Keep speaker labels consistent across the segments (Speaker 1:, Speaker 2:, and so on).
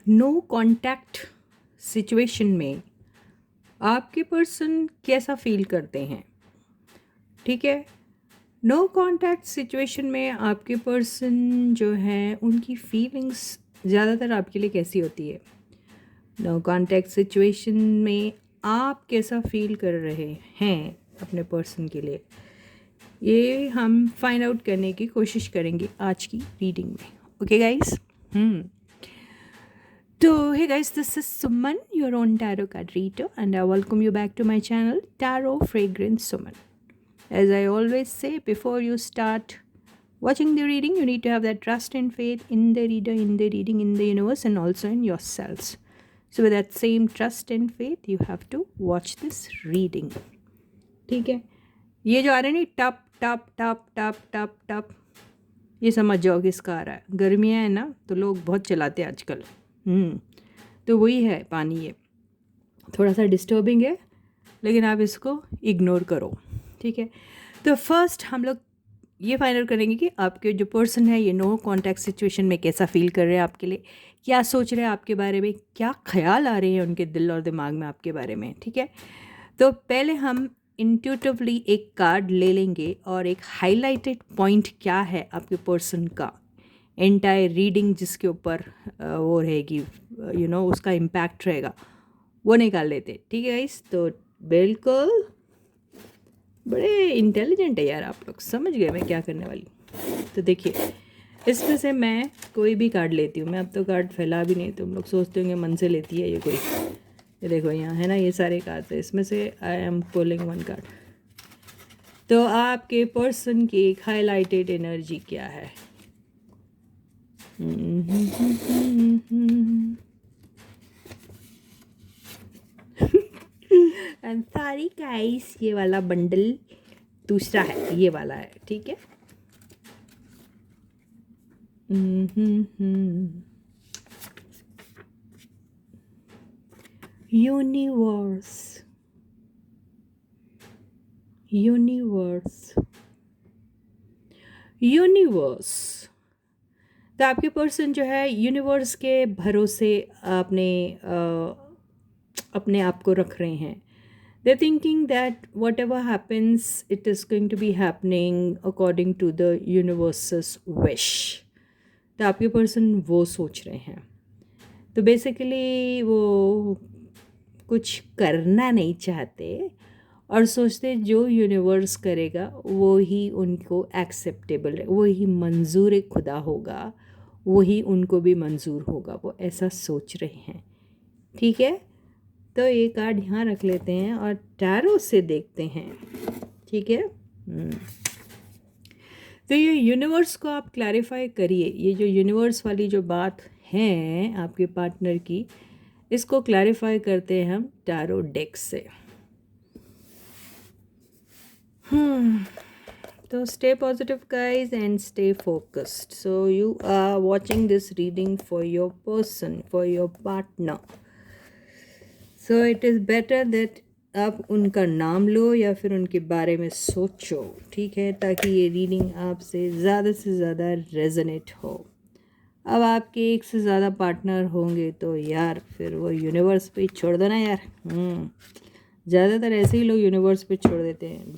Speaker 1: No contact situation में आपके person कैसा फील करते हैं? ठीक है, नो कांटेक्ट सिचुएशन में आपके पर्सन जो हैं उनकी फीलिंग्स ज़्यादातर आपके लिए कैसी होती है? नो कांटेक्ट सिचुएशन में आप कैसा फील कर रहे हैं अपने पर्सन के लिए, ये हम फाइंड आउट करने की कोशिश करेंगे आज की रीडिंग में. Okay guys. So, hey guys, this is Suman, your own tarot card reader, and I welcome you back to my channel, Tarot Fragrance Suman. As I always say, before you start watching the reading, you need to have that trust and faith in the reader, in the reading, in the universe, and also in yourselves. So, with that same trust and faith, you have to watch this reading. ठीक है, ये जो आ रहा है ना टप टप टप टप टप टप, ये समझ जाओ किसका आ रहा है. गर्मियाँ हैं ना, तो लोग बहुत चलाते हैं आजकल. तो वही है पानी. ये थोड़ा सा डिस्टर्बिंग है, लेकिन आप इसको इग्नोर करो. ठीक है, तो फर्स्ट हम लोग ये फाइंड आउट करेंगे कि आपके जो पर्सन है ये नो कांटेक्ट सिचुएशन में कैसा फील कर रहे हैं आपके लिए, क्या सोच रहे हैं आपके बारे में, क्या ख्याल आ रहे हैं उनके दिल और दिमाग में आपके बारे में. ठीक है, तो पहले हम इंट्यूटिवली एक कार्ड ले लेंगे और एक हाईलाइटेड पॉइंट क्या है आपके पर्सन का, एंटायर रीडिंग जिसके ऊपर वो रहेगी, उसका इम्पैक्ट रहेगा, वो निकाल लेते. ठीक है गाइस, तो बिल्कुल बड़े इंटेलिजेंट है यार आप लोग, समझ गए मैं क्या करने वाली. तो देखिए, इसमें से मैं कोई भी कार्ड लेती हूँ. मैं अब तो कार्ड फैला भी नहीं, तुम लोग सोचते होंगे मन से लेती है ये कोई. ये देखो यहाँ है ना, ये सारे कार्ड है, इसमें से I am pulling one card. तो आपके पर्सन की एक हाईलाइटेड एनर्जी क्या है? सॉरी गाइस, ये वाला बंडल दूसरा है, ये वाला है. ठीक है, यूनिवर्स, यूनिवर्स, यूनिवर्स. तो आपके पर्सन जो है यूनिवर्स के भरोसे अपने आप को रख रहे हैं. They thinking that whatever happens it is going to be happening according to the universe's wish. तो आपके पर्सन वो सोच रहे हैं. तो बेसिकली वो कुछ करना नहीं चाहते और सोचते जो यूनिवर्स करेगा वो ही उनको एक्सेप्टेबल है, वो ही मंजूर खुदा होगा, वही उनको भी मंजूर होगा, वो ऐसा सोच रहे हैं. ठीक है, तो ये कार्ड यहाँ रख लेते हैं और टैरो से देखते हैं. ठीक है, तो ये यूनिवर्स को आप क्लैरिफाई करिए. ये जो यूनिवर्स वाली जो बात है आपके पार्टनर की, इसको क्लैरिफाई करते हैं हम टैरो डेक से. So stay positive guys and stay focused. So you are watching this reading for your person, for your partner. So it is better that आप उनका नाम लो या फिर उनके बारे में सोचो. ठीक है, ताकि ये रीडिंग आपसे ज़्यादा रेजोनेट हो. अब आपके एक से ज़्यादा पार्टनर होंगे तो यार फिर वो यूनिवर्स पे छोड़ दो ना यार. ज़्यादातर ऐसे ही लोग यूनिवर्स पे छोड़ देते हैं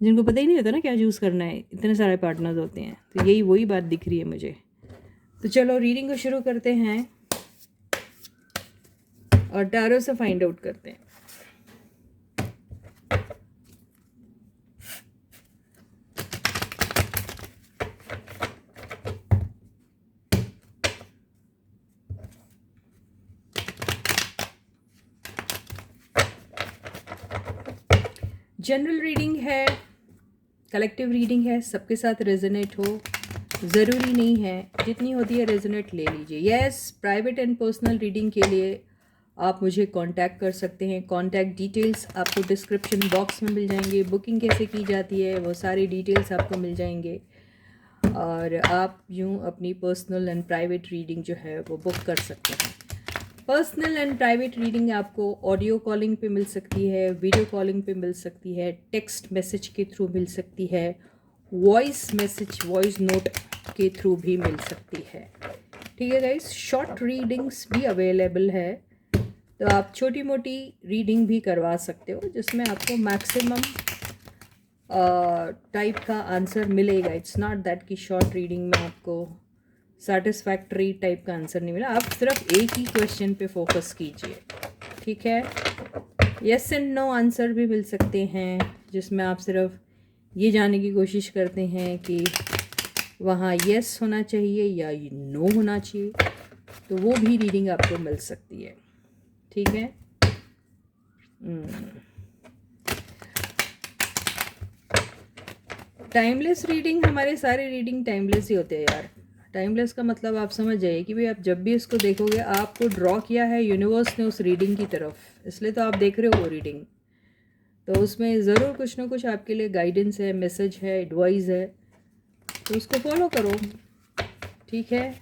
Speaker 1: जिनको पता ही नहीं होता ना क्या चूज़ करना है. इतने सारे पार्टनर्स होते हैं, तो यही वही बात दिख रही है मुझे. तो चलो रीडिंग को शुरू करते हैं और टैरो से फाइंड आउट करते हैं. जनरल रीडिंग है, कलेक्टिव रीडिंग है, सबके साथ रेजोनेट हो ज़रूरी नहीं है. जितनी होती है रेजोनेट ले लीजिए. Yes, private and personal reading के लिए आप मुझे कांटेक्ट कर सकते हैं. कांटेक्ट डिटेल्स आपको डिस्क्रिप्शन बॉक्स में मिल जाएंगे. बुकिंग कैसे की जाती है वो सारी डिटेल्स आपको मिल जाएंगे और आप यूँ अपनी पर्सनल एंड प्राइवेट रीडिंग जो है वो बुक कर सकते हैं. पर्सनल एंड प्राइवेट रीडिंग आपको ऑडियो कॉलिंग पे मिल सकती है, वीडियो कॉलिंग पे मिल सकती है, टेक्स्ट मैसेज के थ्रू मिल सकती है, वॉइस मैसेज, वॉइस नोट के थ्रू भी मिल सकती है. ठीक है गाइस, शॉर्ट रीडिंग्स भी अवेलेबल है, तो आप छोटी मोटी रीडिंग भी करवा सकते हो जिसमें आपको मैक्सिमम टाइप का आंसर मिलेगा। इट्स नॉट दैट कि शॉर्ट रीडिंग में आपको सेटिस्फैक्ट्री टाइप का आंसर नहीं मिला। आप सिर्फ एक ही क्वेश्चन पे फोकस कीजिए, ठीक है। यस एंड नो आंसर भी मिल सकते हैं जिसमें आप सिर्फ ये जानने की कोशिश करते हैं कि वहाँ यस होना चाहिए या नो होना चाहिए, तो वो भी रीडिंग आपको मिल सकती है, ठीक है। टाइमलेस रीडिंग, हमारे सारे रीडिंग टाइमलेस ही होते हैं यार। टाइमलेस का मतलब आप समझ जाइए कि भाई आप जब भी इसको देखोगे, आपको ड्रॉ किया है यूनिवर्स ने उस रीडिंग की तरफ, इसलिए तो आप देख रहे हो वो रीडिंग। तो उसमें ज़रूर कुछ ना कुछ आपके लिए गाइडेंस है, मैसेज है, एडवाइस है, तो उसको फॉलो करो, ठीक है।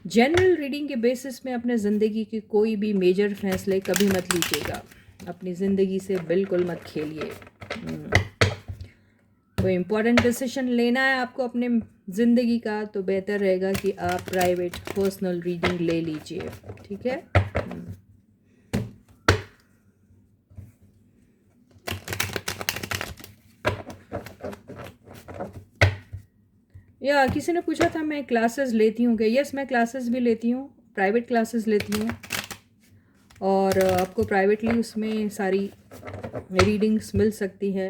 Speaker 1: जनरल रीडिंग के बेसिस में अपने ज़िंदगी के कोई भी मेजर फैसले कभी मत लीजिएगा, अपनी ज़िंदगी से बिल्कुल मत खेलिए। कोई इम्पोर्टेंट डिसीजन लेना है आपको अपने ज़िंदगी का, तो बेहतर रहेगा कि आप प्राइवेट पर्सनल रीडिंग ले लीजिए, ठीक है। या किसी ने पूछा था मैं क्लासेस लेती हूँ क्या? यस, मैं क्लासेस भी लेती हूँ, प्राइवेट क्लासेस लेती हूँ, और आपको प्राइवेटली उसमें सारी रीडिंग्स मिल सकती है।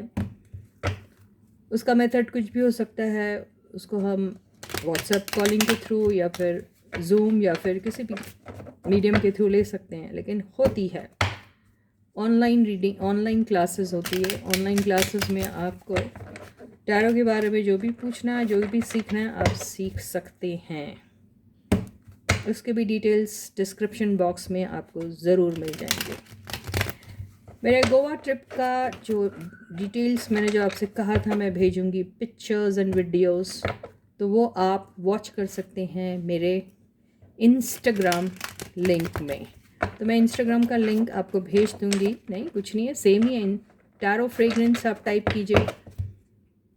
Speaker 1: उसका मेथड कुछ भी हो सकता है, उसको हम व्हाट्सएप कॉलिंग के थ्रू या फिर जूम या फिर किसी भी मीडियम के थ्रू ले सकते हैं, लेकिन होती है ऑनलाइन रीडिंग, ऑनलाइन क्लासेस होती है। ऑनलाइन क्लासेस में आपको टैरो के बारे में जो भी पूछना है, जो भी सीखना है, आप सीख सकते हैं। उसके भी डिटेल्स डिस्क्रिप्शन बॉक्स में आपको ज़रूर मिल जाएंगे। मेरे गोवा ट्रिप का जो डिटेल्स मैंने जो आपसे कहा था मैं भेजूंगी, पिक्चर्स एंड वीडियोस, तो वो आप वॉच कर सकते हैं मेरे इंस्टाग्राम लिंक में। तो मैं इंस्टाग्राम का लिंक आपको भेज दूंगी। नहीं, कुछ नहीं है, सेम ही है, टैरो फ्रेग्रेंस आप टाइप कीजिए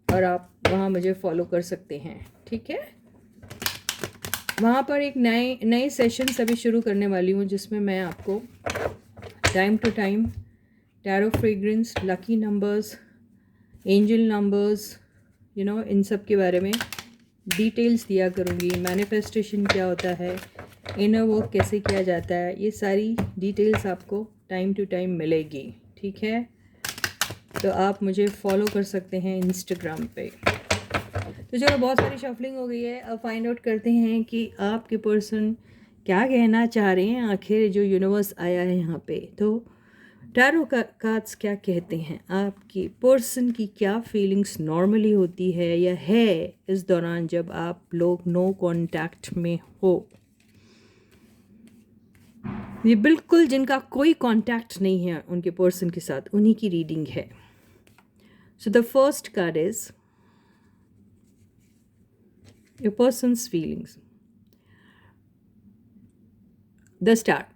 Speaker 1: और आप वहाँ मुझे फॉलो कर सकते हैं, ठीक है। वहाँ पर एक नए सेशंस अभी शुरू करने वाली हूँ जिसमें मैं आपको time to time tarot fragrance, lucky numbers, angel numbers, इन सब के बारे में डिटेल्स दिया करूँगी। मैनिफेस्टेशन क्या होता है, इनर वर्क कैसे किया जाता है, ये सारी डिटेल्स आपको टाइम टू टाइम मिलेगी, ठीक है। तो आप मुझे फॉलो कर सकते हैं इंस्टाग्राम पे। तो चलो, बहुत सारी शफलिंग हो गई है, अब फाइंड आउट करते हैं कि आपके पर्सन क्या कहना चाह रहे हैं। आखिर जो यूनिवर्स आया है यहाँ पे, तो टैरो कार्ड्स क्या कहते हैं, आपकी पर्सन की क्या फीलिंग्स नॉर्मली होती है या है इस दौरान जब आप लोग नो कांटेक्ट में हो। ये बिल्कुल जिनका कोई कांटेक्ट नहीं है उनके पर्सन के साथ, उन्हीं की रीडिंग है। So the first card is your persons feelings. The star,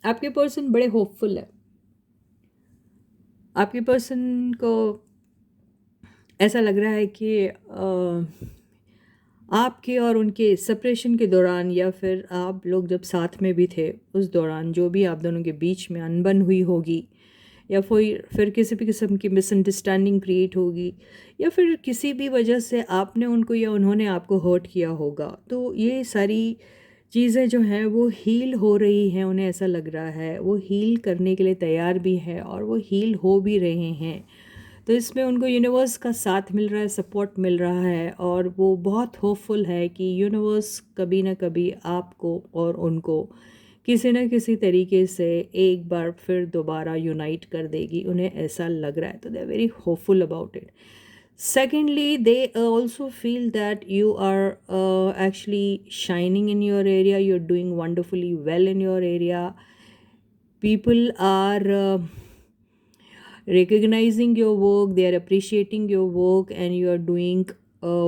Speaker 1: आपके पर्सन बड़े होपफुल है। आपके पर्सन को ऐसा लग रहा है कि आपके और उनके सेपरेशन के दौरान, या फिर आप लोग जब साथ में भी थे उस दौरान, जो भी आप दोनों के बीच में अनबन हुई होगी, या फिर किसी भी किस्म की मिसअंडरस्टैंडिंग क्रिएट होगी, या फिर किसी भी वजह से आपने उनको या उन्होंने आपको हर्ट किया होगा, तो ये सारी चीज़ें जो हैं वो हील हो रही हैं। उन्हें ऐसा लग रहा है वो हील करने के लिए तैयार भी है और वो हील हो भी रहे हैं। तो इसमें उनको यूनिवर्स का साथ मिल रहा है, सपोर्ट मिल रहा है, और वो बहुत होपफुल है कि यूनिवर्स कभी ना कभी आपको और उनको किसी न किसी तरीके से एक बार फिर दोबारा यूनाइट कर देगी। उन्हें ऐसा लग रहा है, तो they are very hopeful about it. Secondly, they also feel that you are actually shining in your area. You're doing wonderfully well in your area. People are recognizing your work, they are appreciating your work, and you are doing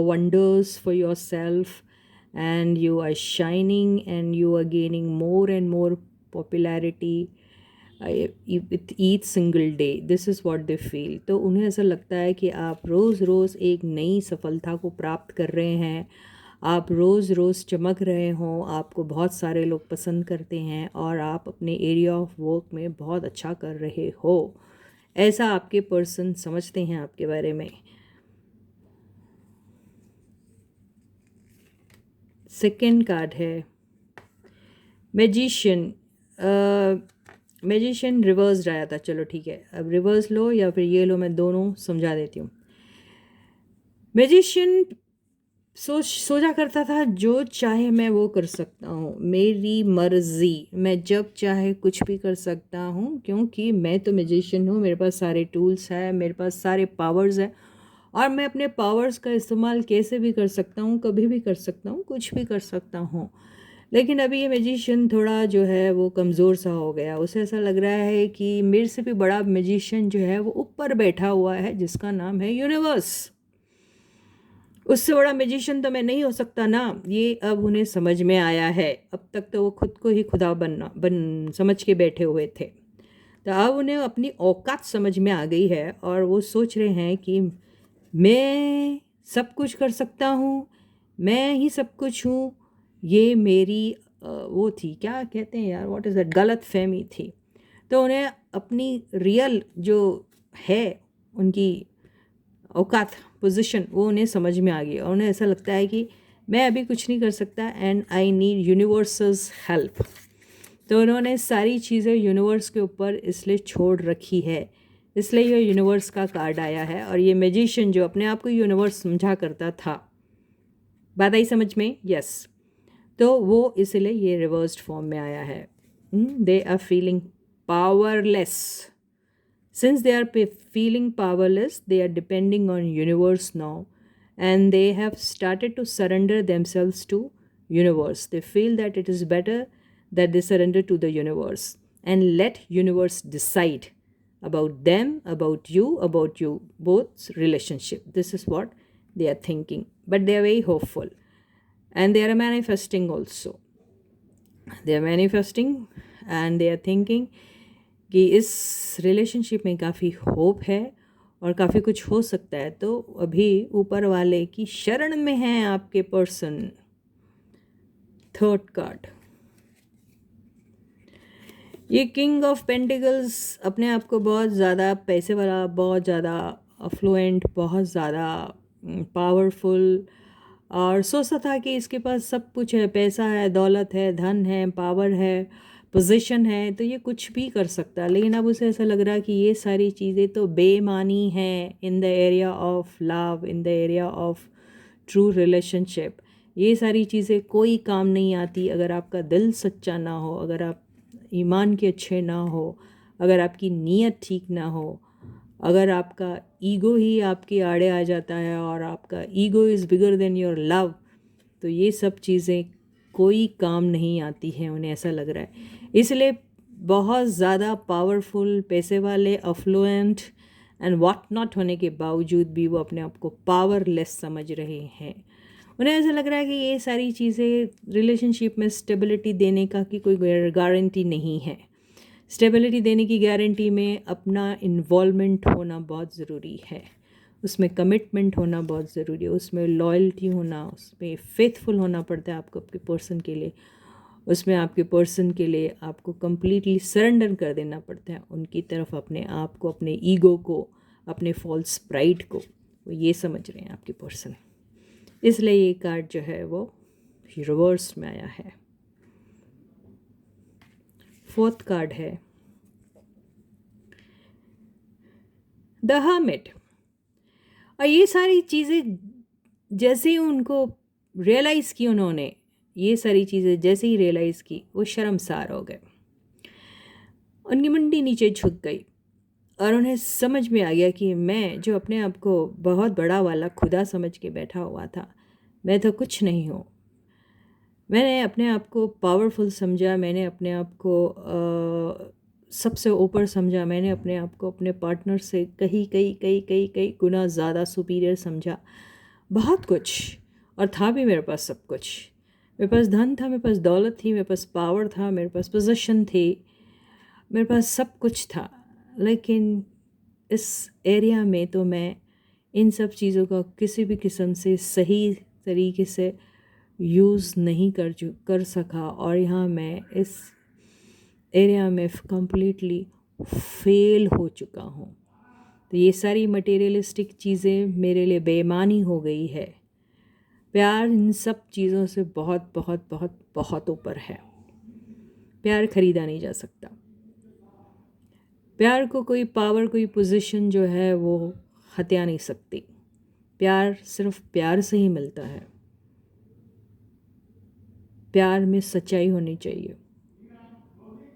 Speaker 1: wonders for yourself, and you are shining and you are gaining more and more popularity with each single day. This is what they feel. तो उन्हें ऐसा लगता है कि आप रोज़ रोज़ एक नई सफलता को प्राप्त कर रहे हैं। आप रोज़ रोज़ चमक रहे हों, आपको बहुत सारे लोग पसंद करते हैं और आप अपने एरिया ऑफ वर्क में बहुत अच्छा कर रहे हो, ऐसा आपके पर्सन समझते हैं आपके बारे में। सेकंड कार्ड है मैजिशियन। मैजिशियन रिवर्स आया था, चलो ठीक है, अब रिवर्स लो या फिर ये लो, मैं दोनों समझा देती हूँ। मैजिशियन सोचा करता था जो चाहे मैं वो कर सकता हूँ, मेरी मर्ज़ी, मैं जब चाहे कुछ भी कर सकता हूँ, क्योंकि मैं तो मैजिशियन हूँ, मेरे पास सारे टूल्स हैं, मेरे पास सारे पावर्स हैं और मैं अपने पावर्स का इस्तेमाल कैसे भी कर सकता हूँ, कभी भी कर सकता हूँ, कुछ भी कर सकता हूँ। लेकिन अभी ये मैजिशियन थोड़ा जो है वो कमज़ोर सा हो गया, उसे ऐसा लग रहा है कि मेरे से भी बड़ा मैजिशियन जो है वो ऊपर बैठा हुआ है, जिसका नाम है यूनिवर्स। उससे बड़ा मैजिशियन तो मैं नहीं हो सकता ना, ये अब उन्हें समझ में आया है। अब तक तो वो खुद को ही खुदा बन समझ के बैठे हुए थे, तो अब उन्हें अपनी औकात समझ में आ गई है और वो सोच रहे हैं कि मैं सब कुछ कर सकता हूँ, मैं ही सब कुछ हूँ। ये मेरी वो थी, क्या कहते हैं यार, व्हाट इज़ दैट, गलत फहमी थी। तो उन्हें अपनी रियल जो है उनकी औकात, पोजीशन, वो उन्हें समझ में आ गई और उन्हें ऐसा लगता है कि मैं अभी कुछ नहीं कर सकता and I need universals help. तो उन्होंने सारी चीज़ें यूनिवर्स के ऊपर इसलिए छोड़ रखी है, इसलिए ये यूनिवर्स का कार्ड आया है। और ये मैजिशियन जो अपने आप को यूनिवर्स समझा करता था, बात आई समझ में? यस। तो वो इसलिए ये रिवर्स्ड फॉर्म में आया है। They are feeling powerless. Since they are feeling powerless, they are depending on universe now, and they have started to surrender themselves to universe. They feel that it is better that they surrender to the universe and let universe decide about them, about you both relationship. This is what they are thinking, but they are very hopeful and they are manifesting also. They are manifesting and they are thinking कि इस relationship में काफ़ी hope है और काफ़ी कुछ हो सकता है। तो अभी ऊपर वाले की शरण में हैं आपके पर्सन। थर्ड कार्ड, ये किंग ऑफ पेंटिकल्स अपने आप को बहुत ज़्यादा पैसे वाला, बहुत ज़्यादा अफ्लुएंट, बहुत ज़्यादा पावरफुल और सोचता था कि इसके पास सब कुछ है, पैसा है, दौलत है, धन है, पावर है, पोजीशन है, तो ये कुछ भी कर सकता है। लेकिन अब उसे ऐसा लग रहा है कि ये सारी चीज़ें तो बेमानी हैं in the area of love, in the area of true relationship. ये सारी चीज़ें कोई काम नहीं आती अगर आपका दिल सच्चा ना हो, अगर आप ईमान के अच्छे ना हो, अगर आपकी नीयत ठीक ना हो, अगर आपका ईगो ही आपके आड़े आ जाता है और आपका ego is bigger than your love, तो ये सब चीज़ें कोई काम नहीं आती हैं, उन्हें ऐसा लग रहा है। इसलिए बहुत ज़्यादा पावरफुल, पैसे वाले, अफ्लुएंट एंड व्हाट नॉट होने के बावजूद भी वो अपने आप को पावरलेस समझ रहे हैं। उन्हें ऐसा लग रहा है कि ये सारी चीज़ें रिलेशनशिप में स्टेबिलिटी देने का की कोई गारंटी नहीं है। स्टेबिलिटी देने की गारंटी में अपना इन्वॉल्वमेंट होना बहुत ज़रूरी है, उसमें कमिटमेंट होना बहुत ज़रूरी है, उसमें लॉयल्टी होना, उसमें फेथफुल होना पड़ता है आपको आपके पर्सन के लिए, उसमें आपके पर्सन के लिए आपको कम्प्लीटली सरेंडर कर देना पड़ता है उनकी तरफ, अपने आप को, अपने ईगो को, अपने फॉल्स प्राइड को। वो ये समझ रहे हैं आपके पर्सन, इसलिए ये कार्ड जो है वो रिवर्स में आया है। फोर्थ कार्ड है द हर्मिट। और ये सारी चीज़ें जैसे ही उनको रियलाइज़ की, उन्होंने ये सारी चीज़ें जैसे ही रियलाइज़ की, वो शर्मसार हो गए, उनकी मुंडी नीचे झुक गई और उन्हें समझ में आ गया कि मैं जो अपने आप को बहुत बड़ा वाला खुदा समझ के बैठा हुआ था, मैं तो कुछ नहीं हूँ। मैंने अपने आप को पावरफुल समझा, मैंने अपने आप को सबसे ऊपर समझा, मैंने अपने आप को अपने पार्टनर से कई कई कई कई कई गुना ज़्यादा सुपीरियर समझा, बहुत कुछ, और था भी मेरे पास सब कुछ। मेरे पास धन था, मेरे पास दौलत थी, मेरे पास पावर था, मेरे पास पोजीशन थी, मेरे पास सब कुछ था। लेकिन इस एरिया में तो मैं इन सब चीज़ों का किसी भी किस्म से सही तरीके से यूज़ नहीं कर सका, और यहाँ मैं इस एरिया में कंप्लीटली फेल हो चुका हूँ। तो ये सारी मटेरियलिस्टिक चीज़ें मेरे लिए बेईमानी हो गई है। प्यार इन सब चीज़ों से बहुत बहुत बहुत बहुत ऊपर है। प्यार खरीदा नहीं जा सकता। प्यार को कोई पावर, कोई पोजीशन जो है वो हत्या नहीं सकती। प्यार सिर्फ प्यार से ही मिलता है। प्यार में सच्चाई होनी चाहिए।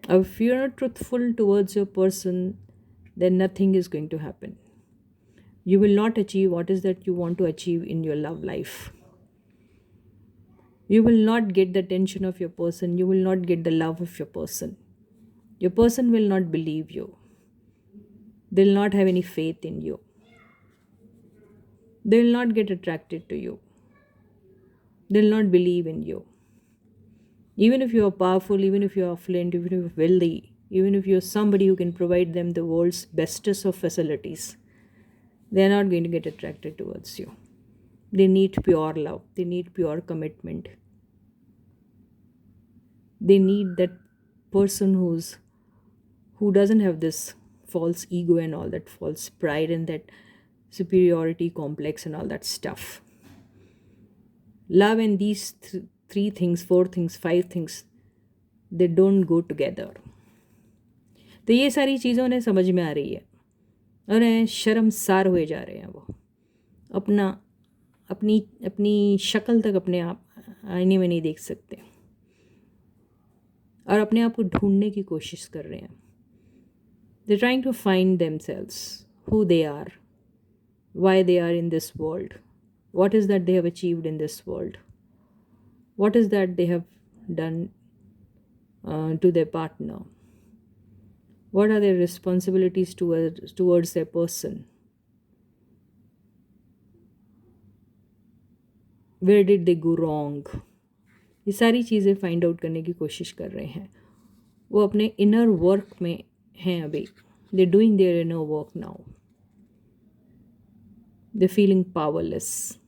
Speaker 1: अब if you are not truthful towards your person, then nothing is going to happen. You will not achieve what is that you want to achieve in your love life. You will not get the attention of your person. You will not get the love of your person. Your person will not believe you. They will not have any faith in you. They will not get attracted to you. They will not believe in you. Even if you are powerful, even if you are affluent, even if you are wealthy, even if you are somebody who can provide them the world's bestest of facilities, they are not going to get attracted towards you. They need pure love. They need pure commitment. They need that person who doesn't have this false ego and all that false pride and that superiority complex and all that stuff. Love and these three things, four things, five things, they don't go together. तो ये सारी चीज़ें उन्हें समझ में आ रही है और उन्हें शर्मसार हुए जा रहे हैं। वो अपना अपनी अपनी शक्ल तक अपने आप आईने में नहीं देख सकते और अपने आप को ढूंढने की कोशिश कर रहे हैं। They trying to find themselves, who they are, why they are in this world, what is that they have achieved in this world, what is that they have done to their partner, what are their responsibilities towards their person, where did they go wrong. ये सारी चीज़ें find out करने की कोशिश कर रहे हैं। वो अपने इनर वर्क में हैं अभी। They doing their inner work now. They feeling powerless,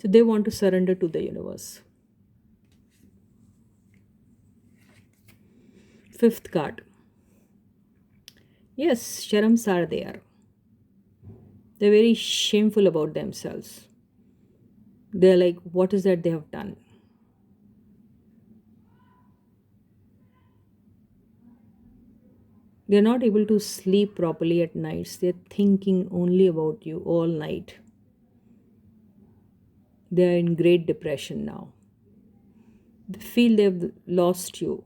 Speaker 1: so they want to surrender to the universe. Fifth card. Yes, sharams are there. They're very shameful about themselves. They're like, what is that they have done? They're not able to sleep properly at nights. They're thinking only about you all night. They are in great depression now. They feel they've lost you.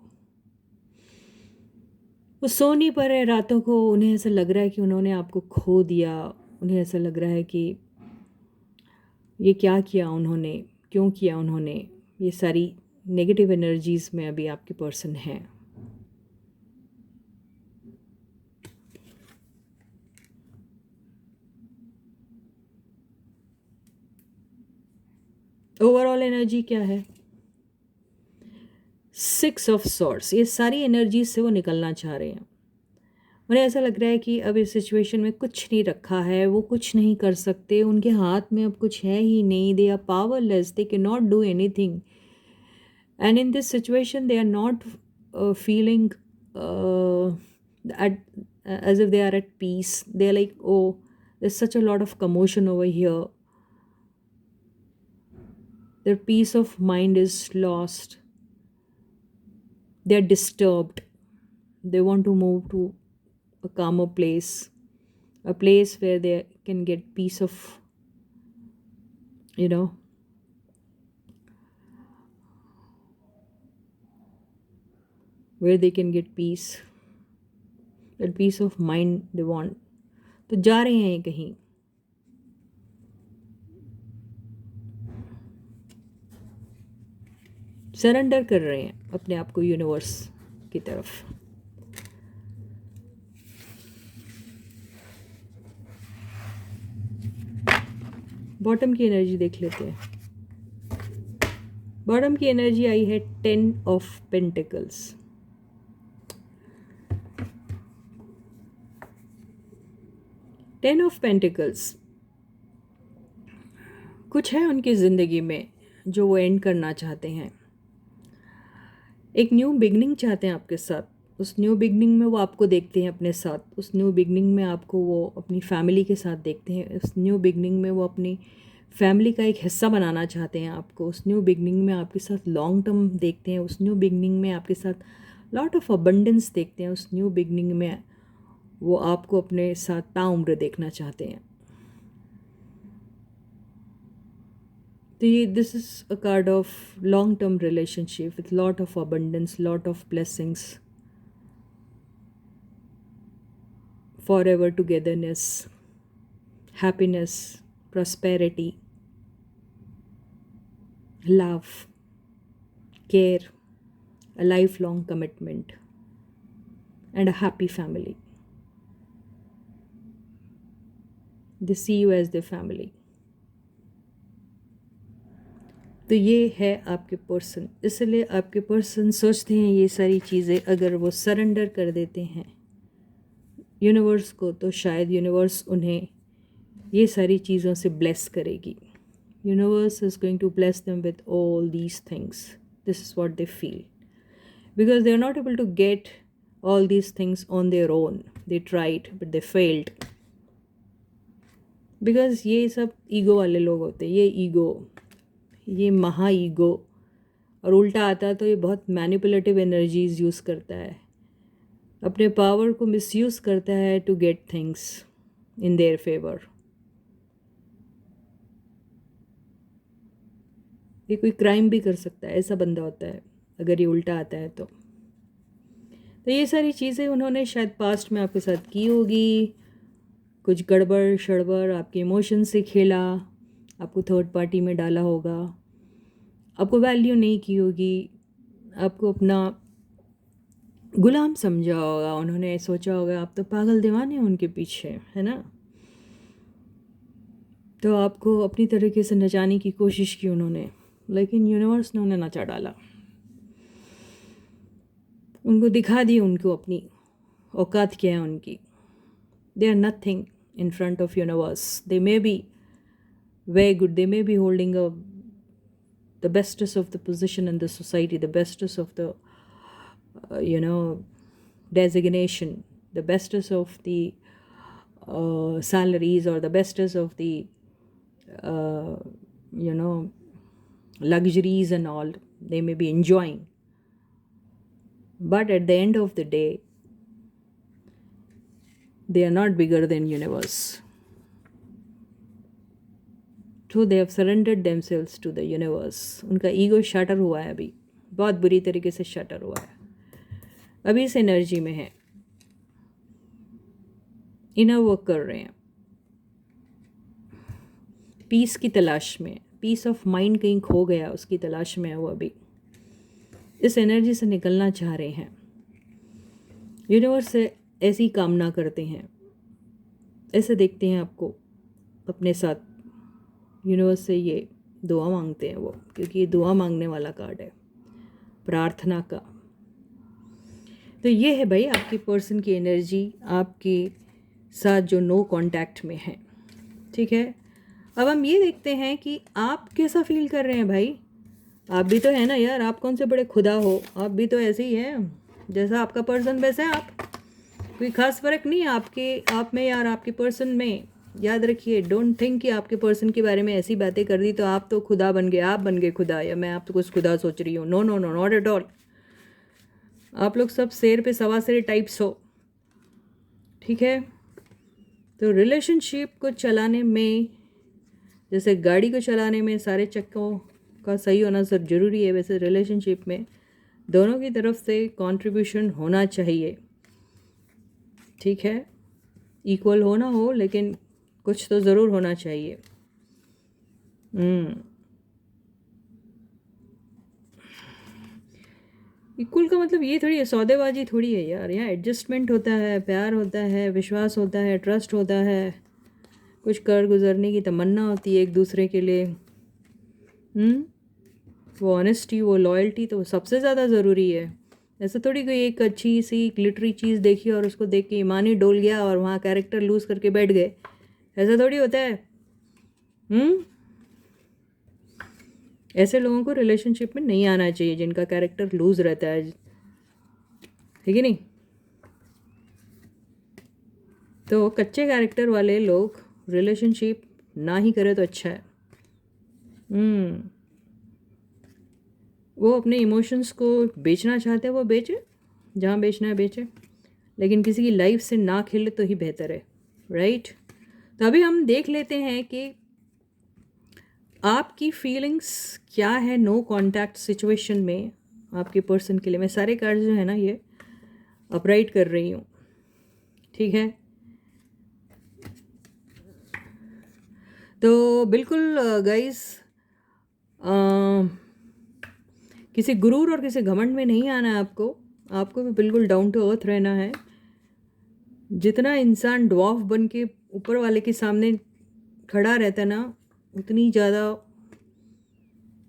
Speaker 1: वो सो नहीं पा रहे रातों को। उन्हें ऐसा लग रहा है कि उन्होंने आपको खो दिया। उन्हें ऐसा लग रहा है कि ये क्या किया उन्होंने, क्यों किया उन्होंने। ये सारी नेगेटिव एनर्जीज में अभी आपके पर्सन हैं। ओवरऑल एनर्जी क्या है? 6 ऑफ सॉर्ड्स। ये सारी एनर्जी से वो निकलना चाह रहे हैं। उन्हें ऐसा लग रहा है कि अब इस सिचुएशन में कुछ नहीं रखा है, वो कुछ नहीं कर सकते, उनके हाथ में अब कुछ है ही नहीं। They are powerless, they can not do anything, and in this situation they are not feeling as if they are at peace. They are like, oh, there's such a lot of commotion over here. Their peace of mind is lost. They are disturbed. They want to move to a calmer place, a place where they can get peace of, where they can get peace, that peace of mind they want. तो जा रहे हैं कहीं। Surrender कर रहे हैं अपने आप को यूनिवर्स की तरफ। बॉटम की एनर्जी देख लेते हैं। बॉटम की एनर्जी आई है 10 of pentacles. Ten of Pentacles. कुछ है उनकी ज़िंदगी में जो वो एंड करना चाहते हैं। एक न्यू बिगनिंग चाहते हैं आपके साथ। उस न्यू बिगनिंग में वो आपको देखते हैं अपने साथ। उस न्यू बिगनिंग में आपको वो अपनी फैमिली के साथ देखते हैं। उस न्यू बिगनिंग में वो अपनी फैमिली का एक हिस्सा बनाना चाहते हैं आपको। उस न्यू बिगनिंग में आपके साथ लॉन्ग टर्म देखते हैं। उस न्यू बिगनिंग में आपके साथ लॉट ऑफ अबंडेंस देखते हैं। उस न्यू बिगनिंग में वो आपको अपने साथ ताउम्र देखना चाहते हैं। तो ये this is a card of long term relationship with lot of abundance, lot of blessings, for ever togetherness, happiness, prosperity, love, care, a lifelong commitment, and a happy family. They see you as their family. तो ये है आपके person. इसलिए आपके person सोचते हैं ये सारी चीज़ें अगर वो सरेंडर कर देते हैं यूनिवर्स को, तो शायद यूनिवर्स उन्हें ये सारी चीज़ों से ब्लेस करेगी। Universe is going to bless them with all these things. This is what they feel, because they are not able to get all these things on their own. They tried but they failed, because ये सब ego वाले लोग होते हैं। ये ego, ये महा ego, और उल्टा आता है तो ये बहुत मैनिपुलेटिव एनर्जीज यूज़ करता है, अपने पावर को मिसयूज़ करता है to get things in their favour. ये कोई क्राइम भी कर सकता है, ऐसा बंदा होता है अगर ये उल्टा आता है तो ये सारी चीज़ें उन्होंने शायद पास्ट में आपके साथ की होगी। कुछ गड़बड़ शड़बड़, आपके इमोशन से खेला, आपको थर्ड पार्टी में डाला होगा, आपको वैल्यू नहीं की होगी, आपको अपना गुलाम समझा होगा। उन्होंने सोचा होगा आप तो पागल दीवाने हैं उनके पीछे, है ना। तो आपको अपनी तरीके से नचाने की कोशिश की उन्होंने, लेकिन यूनिवर्स ने उन्हें नचा डाला। उनको दिखा दी उनको अपनी औकात क्या है उनकी। They are nothing in front of universe. They may be very good, they may be holding the bestest of the position in the society, the bestest of the designation, the bestest of the salaries, or the bestest of the uh, luxuries and all they may be enjoying. But at the end of the day, they are not bigger than universe. So they have surrendered themselves to the universe. उनका ego shutter हुआ है, अभी बहुत बुरी तरीके से shutter हुआ है, अभी इस एनर्जी में है, इनर वर्क कर रहे हैं, पीस की तलाश में, पीस ऑफ माइंड कहीं खो गया उसकी तलाश में है वो, अभी इस एनर्जी से निकलना चाह रहे हैं। यूनिवर्स से ऐसी कामना करते हैं, ऐसे देखते हैं आपको अपने साथ। यूनिवर्स से ये दुआ मांगते हैं वो, क्योंकि ये दुआ मांगने वाला कार्ड है, प्रार्थना का। तो ये है भाई आपकी पर्सन की एनर्जी आपके साथ जो नो कांटेक्ट में है, ठीक है। अब हम ये देखते हैं कि आप कैसा फील कर रहे हैं भाई। आप भी तो है ना यार, आप कौन से बड़े खुदा हो, आप भी तो ऐसे ही हैं जैसा आपका पर्सन वैसे है आप। कोई खास फ़र्क नहीं है आपके आप में यार, आपके पर्सन में। याद रखिए, डोंट थिंक कि आपके पर्सन के बारे में ऐसी बातें कर दी तो आप तो खुदा बन गए, आप बन गए खुदा, या मैं आप तो कुछ खुदा सोच रही हूँ। No no no, not at all. आप लोग सब शेर पे सवा शेर टाइप्स हो, ठीक है। तो रिलेशनशिप को चलाने में, जैसे गाड़ी को चलाने में सारे चक्कों का सही होना सब ज़रूरी है, वैसे रिलेशनशिप में दोनों की तरफ से कंट्रीब्यूशन होना चाहिए, ठीक है। इक्वल हो ना हो, लेकिन कुछ तो ज़रूर होना चाहिए। इक्वल का मतलब ये थोड़ी है, सौदेबाजी थोड़ी है यार। यहाँ एडजस्टमेंट होता है, प्यार होता है, विश्वास होता है, ट्रस्ट होता है, कुछ कर गुजरने की तमन्ना होती है एक दूसरे के लिए। वो ऑनेस्टी, वो लॉयल्टी तो सबसे ज़्यादा ज़रूरी है। ऐसा थोड़ी कोई एक अच्छी सी ग्लिटरी चीज़ देखी और उसको देख के ईमान ही डोल गया और वहाँ कैरेक्टर लूज़ करके बैठ गए, ऐसा थोड़ी होता है। ऐसे लोगों को रिलेशनशिप में नहीं आना चाहिए जिनका कैरेक्टर लूज रहता है, ठीक है नहीं। तो कच्चे कैरेक्टर वाले लोग रिलेशनशिप ना ही करें तो अच्छा है। वो अपने इमोशंस को बेचना चाहते हैं वो बेचे, जहाँ बेचना है बेचे, लेकिन किसी की लाइफ से ना खेले तो ही बेहतर है, राइट। तो अभी हम देख लेते हैं कि आपकी फीलिंग्स क्या है नो कांटेक्ट सिचुएशन में आपके पर्सन के लिए। मैं सारे कार्ड जो है ना ये अपराइट कर रही हूँ, ठीक है। तो बिल्कुल गाइस, किसी गुरूर और किसी घमंड में नहीं आना है आपको भी बिल्कुल डाउन टू अर्थ रहना है। जितना इंसान ड्वार्फ बन के ऊपर वाले के सामने खड़ा रहता है ना, उतनी ज़्यादा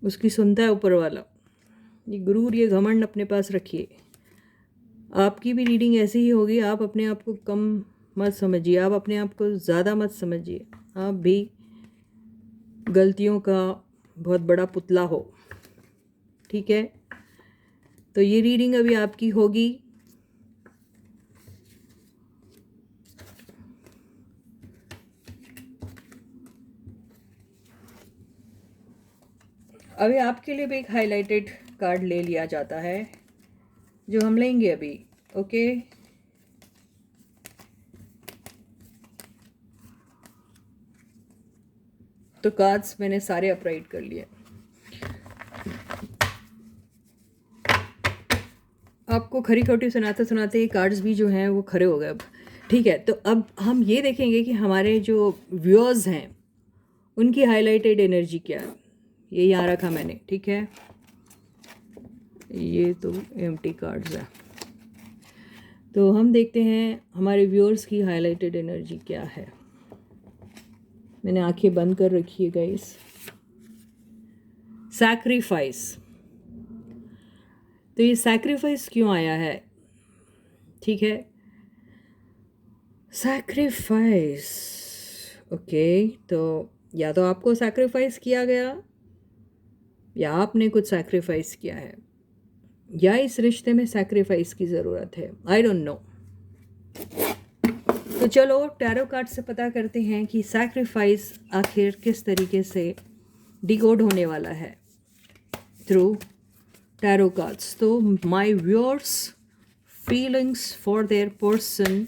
Speaker 1: उसकी सुनता है ऊपर वाला। ये गुरूर ये घमंड अपने पास रखिए। आपकी भी रीडिंग ऐसी ही होगी। आप अपने आप को कम मत समझिए, आप अपने आप को ज़्यादा मत समझिए। आप भी गलतियों का बहुत बड़ा पुतला हो, ठीक है। तो ये रीडिंग अभी आपकी होगी। अभी आपके लिए भी एक हाइलाइटेड कार्ड ले लिया जाता है जो हम लेंगे अभी, ओके। तो कार्ड्स मैंने सारे अपराइट कर लिए। आपको खरी खोटी सुनाते सुनाते ये कार्ड्स भी जो हैं वो खरे हो गए अब, ठीक है। तो अब हम ये देखेंगे कि हमारे जो व्यूअर्स हैं उनकी हाइलाइटेड एनर्जी क्या है। ये यहाँ रखा मैंने, ठीक है। ये तो एम्प्टी कार्ड्स है। तो हम देखते हैं हमारे व्यूअर्स की हाइलाइटेड एनर्जी क्या है। मैंने आंखें बंद कर रखी है गाइस। सैक्रिफाइस। तो ये सैक्रिफाइस क्यों आया है, ठीक है। Sacrifice, okay. तो या तो आपको सैक्रिफाइस किया गया या आपने कुछ सैक्रिफाइस किया है, या इस रिश्ते में सैक्रिफाइस की ज़रूरत है, आई डोंट नो। तो चलो टैरो कार्ड से पता करते हैं कि सैक्रिफाइस आखिर किस तरीके से डिकोड होने वाला है थ्रू टैरो कार्ड्स। तो my viewers feelings for their person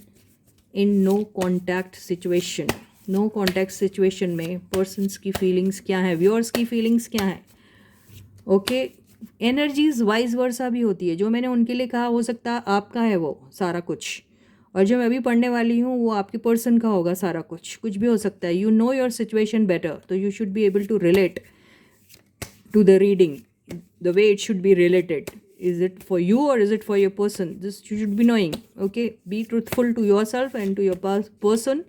Speaker 1: in no contact situation. No contact situation में पर्सन्स की फीलिंग्स क्या हैं, व्यूअर्स की फीलिंग्स क्या हैं, ओके। एनर्जीज वाइज वर्सा भी होती है। जो मैंने उनके लिए कहा हो सकता है आपका है वो सारा कुछ, और जो मैं अभी पढ़ने वाली हूँ वो आपके पर्सन का होगा सारा कुछ, कुछ भी हो सकता है। You know your situation better, तो you should be able to relate to the reading the way it should be related. Is it for you or is it for your person? This you should be knowing, okay. Be truthful to yourself and to your person,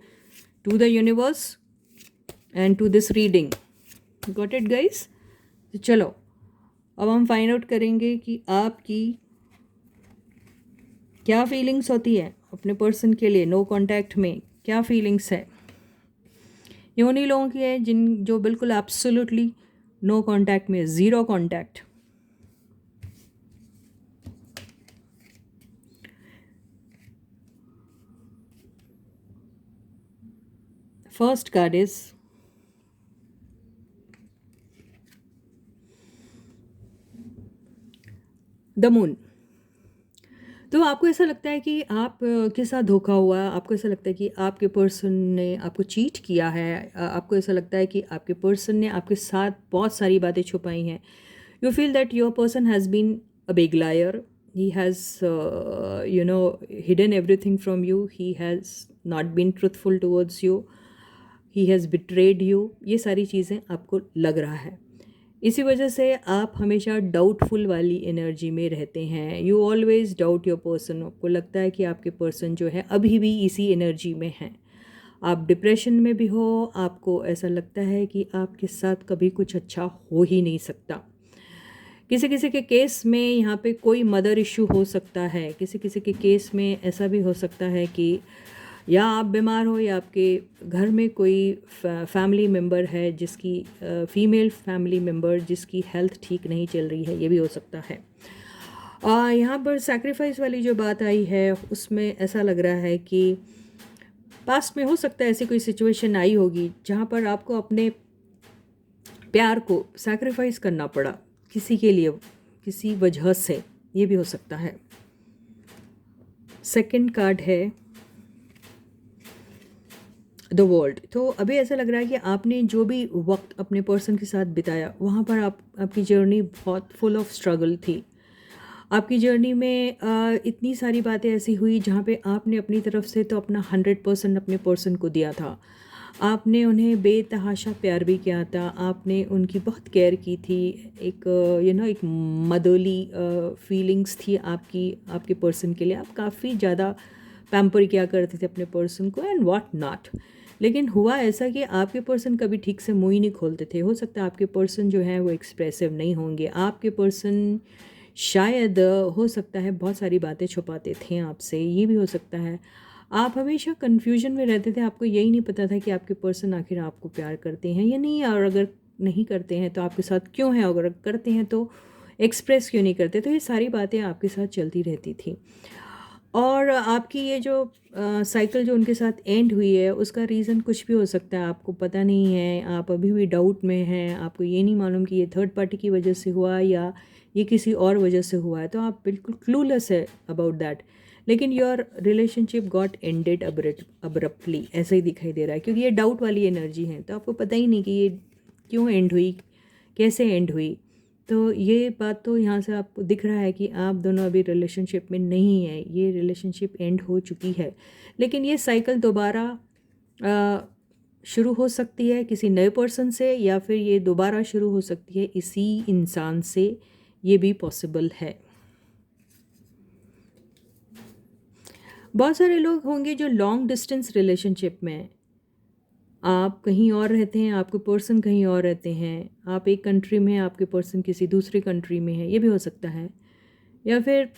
Speaker 1: to the universe and to this reading. Got it guys? तो चलो अब हम find out करेंगे कि आपकी क्या feelings होती है अपने पर्सन के लिए नो कांटेक्ट में। क्या फीलिंग्स है ये उन्हीं लोगों की है जो बिल्कुल एब्सोल्युटली नो कांटेक्ट में, zero contact. First card is the moon. तो आपको ऐसा लगता है कि आप के साथ धोखा हुआ, आपको ऐसा लगता है कि आपके पर्सन ने आपको चीट किया है, आपको ऐसा लगता है कि आपके पर्सन ने आपके साथ बहुत सारी बातें छुपाई हैं। You feel that your person has been a big liar, he has hidden everything from you, he has not been truthful towards you, he has betrayed you. ये सारी चीज़ें आपको लग रहा है। इसी वजह से आप हमेशा डाउटफुल वाली एनर्जी में रहते हैं। You always doubt your person. आपको लगता है कि आपके पर्सन जो है अभी भी इसी एनर्जी में हैं। आप डिप्रेशन में भी हो, आपको ऐसा लगता है कि आपके साथ कभी कुछ अच्छा हो ही नहीं सकता। किसी किसी के केस में यहाँ पे कोई मदर इशू हो सकता है, किसी किसी के केस में ऐसा भी हो सकता है कि या आप बीमार हो या आपके घर में कोई फैमिली मेम्बर है जिसकी फीमेल फैमिली मेम्बर जिसकी हेल्थ ठीक नहीं चल रही है, ये भी हो सकता है। यहाँ पर सैक्रिफाइस वाली जो बात आई है उसमें ऐसा लग रहा है कि पास्ट में हो सकता है ऐसी कोई सिचुएशन आई होगी जहाँ पर आपको अपने प्यार को सैक्रिफाइस करना पड़ा किसी के लिए, किसी वजह से, ये भी हो सकता है। सेकंड कार्ड है द वर्ल्ड। तो अभी ऐसा लग रहा है कि आपने जो भी वक्त अपने पर्सन के साथ बिताया वहाँ पर आपकी जर्नी बहुत फुल ऑफ स्ट्रगल थी। आपकी जर्नी में इतनी सारी बातें ऐसी हुई जहाँ पे आपने अपनी तरफ से तो अपना 100% अपने पर्सन को दिया था। आपने उन्हें बेतहाशा प्यार भी किया था, आपने उनकी बहुत केयर की थी। एक एक मदरली फीलिंग्स थी आपके पर्सन के लिए। आप काफ़ी ज़्यादा पैम्पर किया करते थे अपने पर्सन को एंड व्हाट नॉट। लेकिन हुआ ऐसा कि आपके पर्सन कभी ठीक से मुँह ही नहीं खोलते थे। हो सकता है आपके पर्सन जो है वो एक्सप्रेसिव नहीं होंगे, आपके पर्सन शायद हो सकता है बहुत सारी बातें छुपाते थे आपसे, ये भी हो सकता है। आप हमेशा कन्फ्यूजन में रहते थे, आपको यही नहीं पता था कि आपके पर्सन आखिर आपको प्यार करते हैं या नहीं, और अगर नहीं करते हैं तो आपके साथ क्यों है, अगर करते हैं तो एक्सप्रेस क्यों नहीं करते। तो ये सारी बातें आपके साथ चलती रहती थी। और आपकी ये जो साइकिल जो उनके साथ एंड हुई है उसका रीज़न कुछ भी हो सकता है, आपको पता नहीं है, आप अभी भी डाउट में हैं, आपको ये नहीं मालूम कि ये थर्ड पार्टी की वजह से हुआ या ये किसी और वजह से हुआ है, तो आप बिल्कुल क्लूलेस है अबाउट दैट। लेकिन your relationship got ended abruptly, ऐसा ही दिखाई दे रहा है क्योंकि ये डाउट वाली एनर्जी है। तो आपको पता ही नहीं कि ये क्यों एंड हुई, कैसे एंड हुई। तो ये बात तो यहाँ से आपको दिख रहा है कि आप दोनों अभी रिलेशनशिप में नहीं है, ये रिलेशनशिप एंड हो चुकी है। लेकिन ये साइकिल दोबारा शुरू हो सकती है किसी नए पर्सन से, या फिर ये दोबारा शुरू हो सकती है इसी इंसान से, ये भी पॉसिबल है। बहुत सारे लोग होंगे जो लॉन्ग डिस्टेंस रिलेशनशिप में हैं। आप कहीं और रहते हैं, आपके पर्सन कहीं और रहते हैं, आप एक कंट्री में हैं, आपके पर्सन किसी दूसरी कंट्री में है, ये भी हो सकता है। या फिर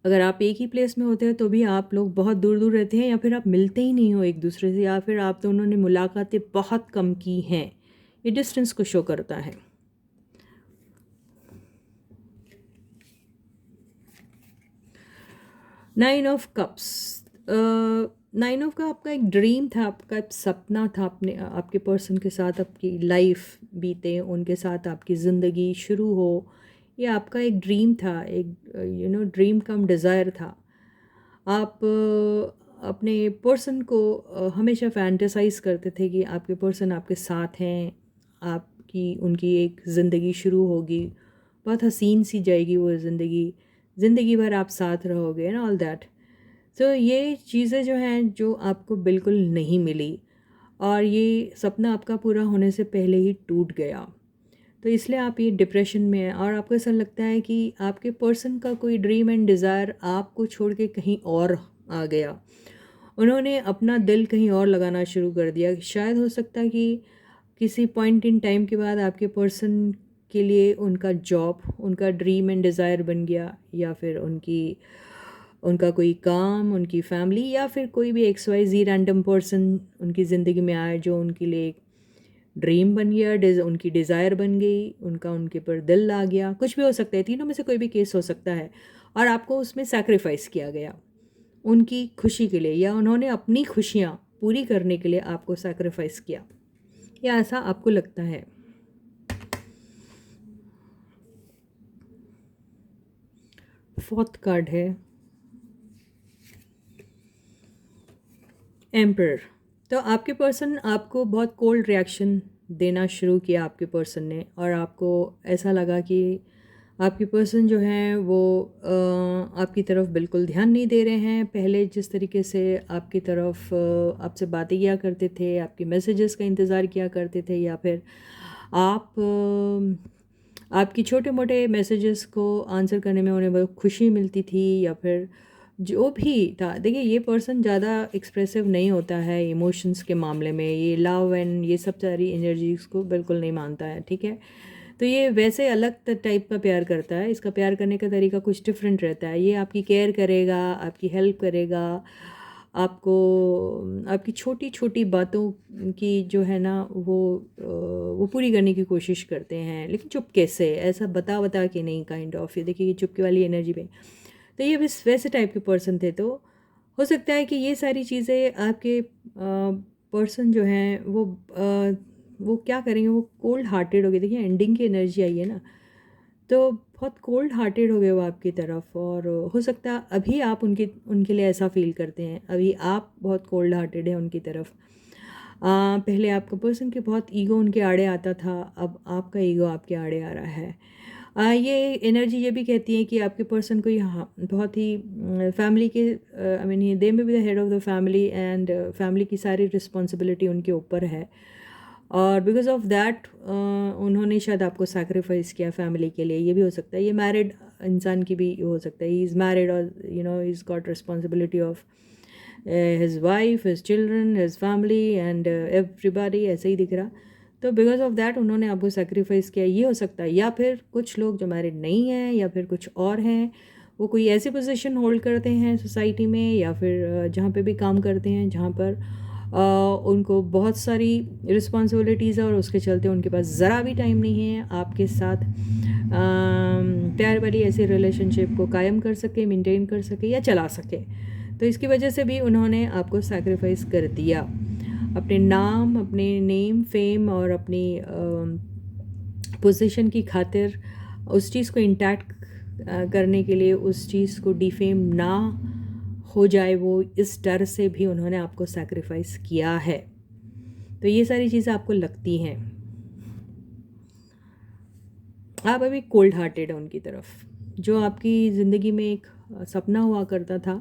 Speaker 1: अगर आप एक ही प्लेस में होते हैं तो भी आप लोग बहुत दूर दूर रहते हैं, या फिर आप मिलते ही नहीं हो एक दूसरे से, या फिर आप दोनों ने मुलाकातें बहुत कम की हैं। ये डिस्टेंस को शो करता है। Nine of cups. Nine of का आपका एक ड्रीम था, आपका एक सपना था, आपके पर्सन के साथ आपकी लाइफ बीते, उनके साथ आपकी ज़िंदगी शुरू हो, ये आपका एक ड्रीम था, एक ड्रीम कम डिज़ायर था। आप अपने पर्सन को हमेशा फैंटेसाइज करते थे कि आपके पर्सन आपके साथ हैं, आपकी उनकी एक ज़िंदगी शुरू होगी, बहुत हसीन सी जाएगी वो ज़िंदगी, ज़िंदगी भर आप साथ रहोगे एंड ऑल दैट। तो ये चीज़ें जो हैं जो आपको बिल्कुल नहीं मिली, और ये सपना आपका पूरा होने से पहले ही टूट गया। तो इसलिए आप ये डिप्रेशन में हैं, और आपको ऐसा लगता है कि आपके पर्सन का कोई ड्रीम एंड डिज़ायर आपको छोड़ के कहीं और आ गया। उन्होंने अपना दिल कहीं और लगाना शुरू कर दिया। शायद हो सकता है कि किसी पॉइंट इन टाइम के बाद आपके पर्सन के लिए उनका जॉब उनका ड्रीम एंड डिज़ायर बन गया, या फिर उनका कोई काम, उनकी फैमिली, या फिर कोई भी XYZ रैंडम पर्सन उनकी ज़िंदगी में आया जो उनके लिए एक ड्रीम बन गया, उनकी डिज़ायर बन गई, उनका उनके पर दिल आ गया। कुछ भी हो सकता है, तीनों में से कोई भी केस हो सकता है। और आपको उसमें सैक्रिफाइस किया गया उनकी खुशी के लिए, या उन्होंने अपनी खुशियाँ पूरी करने के लिए आपको सैक्रिफाइस किया, या ऐसा आपको लगता है। फोर्थ कार्ड है एम्परर। तो आपके पर्सन आपको बहुत कोल्ड रिएक्शन देना शुरू किया आपके पर्सन ने, और आपको ऐसा लगा कि आपके पर्सन जो हैं वो आपकी तरफ बिल्कुल ध्यान नहीं दे रहे हैं। पहले जिस तरीके से आपकी तरफ आपसे बातें किया करते थे, आपके मैसेजेस का इंतज़ार किया करते थे, या फिर आपकी छोटे मोटे मैसेजेस को आंसर करने में उन्हें बहुत खुशी मिलती थी, या फिर जो भी था। देखिए, ये पर्सन ज़्यादा एक्सप्रेसिव नहीं होता है इमोशंस के मामले में, ये लव एंड ये सब सारी एनर्जीज़ को बिल्कुल नहीं मानता है, ठीक है। तो ये वैसे अलग टाइप का प्यार करता है, इसका प्यार करने का तरीका कुछ डिफरेंट रहता है। ये आपकी केयर करेगा, आपकी हेल्प करेगा, आपको आपकी छोटी छोटी बातों की जो है ना वो पूरी करने की कोशिश करते हैं, लेकिन चुपके से, ऐसा बता बता के नहीं, काइंड ऑफ। ये देखिए, ये चुपके वाली एनर्जी में, तो ये बस वैसे टाइप के पर्सन थे। तो हो सकता है कि ये सारी चीज़ें आपके पर्सन जो हैं वो क्या करेंगे, वो कोल्ड हार्टेड हो गए। देखिए एंडिंग की एनर्जी आई है ना, तो बहुत कोल्ड हार्टेड हो गए वो आपकी तरफ। और हो सकता है अभी आप उनके लिए ऐसा फील करते हैं, अभी आप बहुत कोल्ड हार्टेड हैं उनकी तरफ। पहले आपका पर्सन के बहुत ईगो उनके आड़े आता था, अब आपका ईगो आपके आड़े आ रहा है। ये एनर्जी ये भी कहती है कि आपके पर्सन को यहाँ बहुत ही फैमिली के, आई मीन दे में be the head of the family, and family की सारी रिस्पॉन्सिबिलिटी उनके ऊपर है। और बिकॉज ऑफ दैट उन्होंने शायद आपको सैक्रिफाइस किया फैमिली के लिए। ये भी हो सकता है, ये मैरिड इंसान की भी हो सकता है, ही इज़ मैरिड और he is got responsibility of his wife, his children, his family and everybody, ऐसे ही दिख रहा। तो बिकॉज ऑफ दैट उन्होंने आपको सेक्रीफाइस किया, ये हो सकता है। या फिर कुछ लोग जो मैरिड नहीं हैं, या फिर कुछ और हैं, वो कोई ऐसी पोजीशन होल्ड करते हैं सोसाइटी में, या फिर जहाँ पे भी काम करते हैं, जहाँ पर उनको बहुत सारी रिस्पॉन्सिबिलिटीज़ है, और उसके चलते उनके पास ज़रा भी टाइम नहीं है आपके साथ प्यार वाली ऐसी रिलेशनशिप को कायम कर सके, मेंटेन कर सके या चला सके। तो इसकी वजह से भी उन्होंने आपको सैक्रिफाइस कर दिया, अपने नाम, अपने नेम, फेम और अपनी पोजीशन की खातिर, उस चीज़ को इंटैक्ट करने के लिए, उस चीज़ को डिफेम ना हो जाए वो, इस डर से भी उन्होंने आपको सैक्रिफाइस किया है। तो ये सारी चीज़ें आपको लगती हैं। आप अभी कोल्ड हार्टेड है उनकी तरफ। जो आपकी ज़िंदगी में एक सपना हुआ करता था,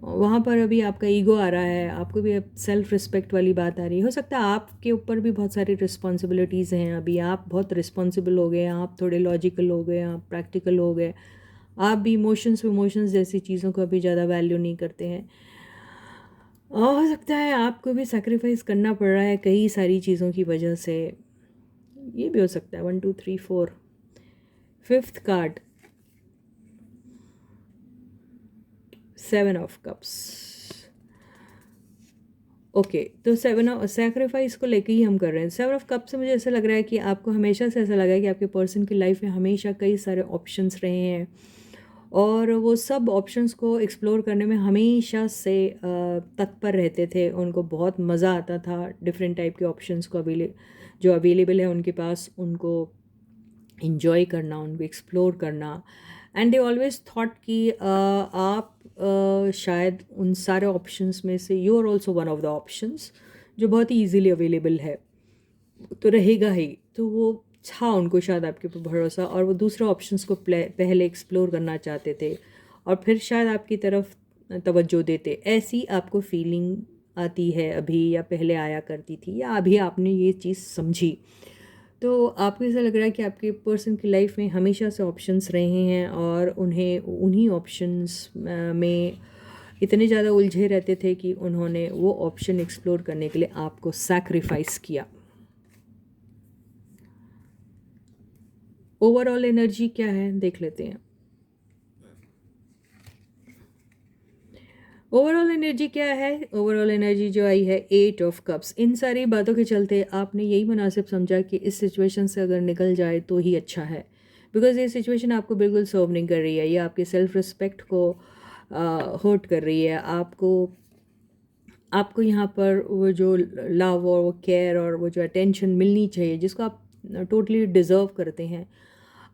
Speaker 1: वहाँ पर अभी आपका ईगो आ रहा है, आपको भी अब सेल्फ रिस्पेक्ट वाली बात आ रही है। हो सकता है आपके ऊपर भी बहुत सारी रिस्पॉन्सिबिलिटीज़ हैं, अभी आप बहुत रिस्पॉन्सिबल हो गए, आप थोड़े लॉजिकल हो गए, आप प्रैक्टिकल हो गए, आप भी इमोशंस जैसी चीज़ों को अभी ज़्यादा वैल्यू नहीं करते हैं। और हो सकता है आपको भी सेक्रीफाइस करना पड़ रहा है कई सारी चीज़ों की वजह से। ये भी हो सकता है। 1 2 3 4, fifth card, 7 of cups. Okay, तो 7 ऑफ सेक्रीफाइस को लेके ही हम कर रहे हैं। 7 ऑफ कप से मुझे ऐसा लग रहा है कि आपको हमेशा से ऐसा लगा है कि आपके पर्सन की लाइफ में हमेशा कई सारे ऑप्शंस रहे हैं, और वो सब ऑप्शंस को एक्सप्लोर करने में हमेशा से तत्पर रहते थे। उनको बहुत मज़ा आता था डिफरेंट टाइप के ऑप्शंस को जो अवेलेबल है उनके पास, उनको इंजॉय करना, उनको एक्सप्लोर करना। एंड दे ऑलवेज थॉट कि आप शायद उन सारे ऑप्शंस में से you are also one of the options जो बहुत ही ईजीली अवेलेबल है, तो रहेगा ही। तो वो था उनको शायद आपके ऊपर भरोसा, और वो दूसरे ऑप्शंस को पहले एक्सप्लोर करना चाहते थे, और फिर शायद आपकी तरफ तवज्जो देते। ऐसी आपको फीलिंग आती है अभी, या पहले आया करती थी, या अभी आपने ये चीज़ समझी। तो आपको ऐसा लग रहा है कि आपके पर्सन की लाइफ में हमेशा से ऑप्शंस रहे हैं, और उन्हें उन्हीं ऑप्शंस में इतने ज़्यादा उलझे रहते थे कि उन्होंने वो ऑप्शन एक्सप्लोर करने के लिए आपको सैक्रिफाइस किया। ओवरऑल एनर्जी क्या है देख लेते हैं। ओवरऑल एनर्जी क्या है? ओवरऑल एनर्जी जो आई है 8 ऑफ कप्स। इन सारी बातों के चलते आपने यही मुनासिब समझा कि इस सिचुएशन से अगर निकल जाए तो ही अच्छा है, बिकॉज ये सिचुएशन आपको बिल्कुल सर्व नहीं कर रही है, ये आपके सेल्फ रिस्पेक्ट को हर्ट कर रही है। आपको यहाँ पर वो जो लव और वो केयर और वो जो अटेंशन मिलनी चाहिए, जिसको आप टोटली डिज़र्व करते हैं,